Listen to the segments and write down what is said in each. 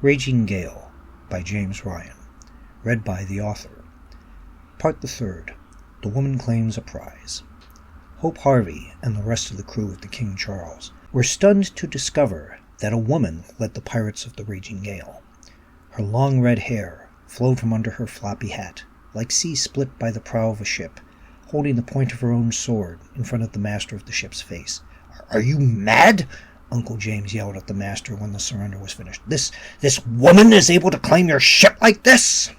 Raging Gale by James Ryan. Read by the author. Part the third. The Woman Claims a Prize. Hope Harvey and the rest of the crew of the King Charles were stunned to discover that a woman led the pirates of the Raging Gale. Her long red hair flowed from under her floppy hat, like sea split by the prow of a ship, holding the point of her own sword in front of the master of the ship's face. "Are you mad?" Uncle James yelled at the master when the surrender was finished. This woman is able to claim your ship like this?"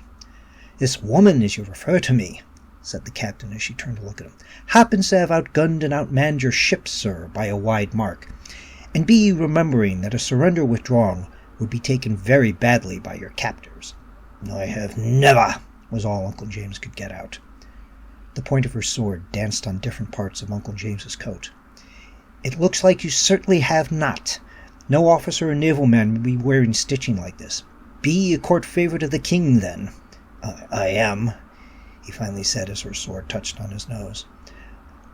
"This woman, as you refer to me," said the captain as she turned to look at him, "happens to have outgunned and outmanned your ship, sir, by a wide mark. And be ye remembering that a surrender withdrawn would be taken very badly by your captors." "I have never," was all Uncle James could get out. The point of her sword danced on different parts of Uncle James's coat. "It looks like you certainly have not. No officer or naval man would be wearing stitching like this. Be ye a court favourite of the king, then?" I am," he finally said as her sword touched on his nose.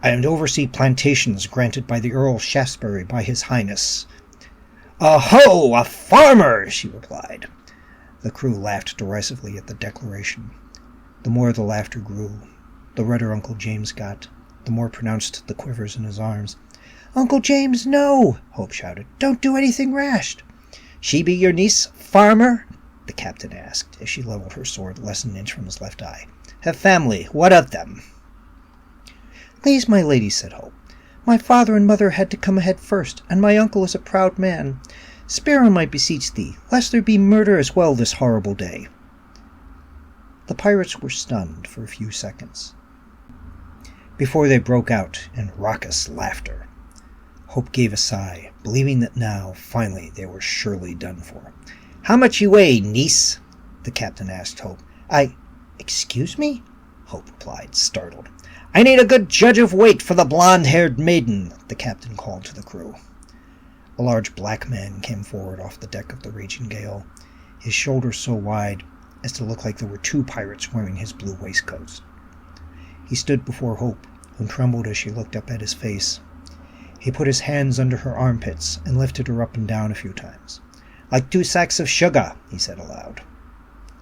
"I am to oversee plantations granted by the Earl of Shaftesbury by his highness." "Oh, a farmer!" she replied. The crew laughed derisively at the declaration. The more the laughter grew, the redder Uncle James got, the more pronounced the quivers in his arms. "Uncle James, no!" Hope shouted. "Don't do anything rash." "She be your niece, farmer?" the captain asked, as she leveled her sword less than an inch from his left eye. "Have family? What of them?" "Please, my lady," said Hope, "my father and mother had to come ahead first, and my uncle is a proud man. Spare him, I beseech thee, lest there be murder as well this horrible day." The pirates were stunned for a few seconds, before they broke out in raucous laughter. Hope gave a sigh, believing that now, finally, they were surely done for. "How much you weigh, niece?" the captain asked Hope. Excuse me?" Hope replied, startled. "I need a good judge of weight for the blonde-haired maiden," the captain called to the crew. A large black man came forward off the deck of the Raging Gale, his shoulders so wide as to look like there were two pirates wearing his blue waistcoats. He stood before Hope, who trembled as she looked up at his face. He put his hands under her armpits and lifted her up and down a few times. "Like 2 sacks of sugar," he said aloud.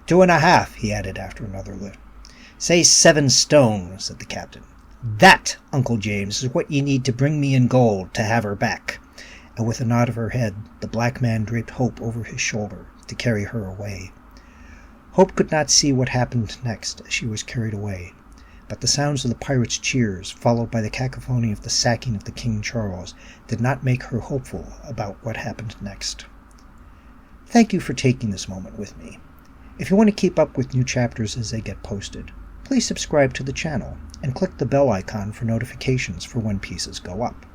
2.5, he added after another lift. "Say 7 stone," said the captain. "That, Uncle James, is what ye need to bring me in gold to have her back." And with a nod of her head, the black man draped Hope over his shoulder to carry her away. Hope could not see what happened next as she was carried away, but the sounds of the pirates' cheers, followed by the cacophony of the sacking of the King Charles, did not make her hopeful about what happened next. Thank you for taking this moment with me. If you want to keep up with new chapters as they get posted, please subscribe to the channel and click the bell icon for notifications for when pieces go up.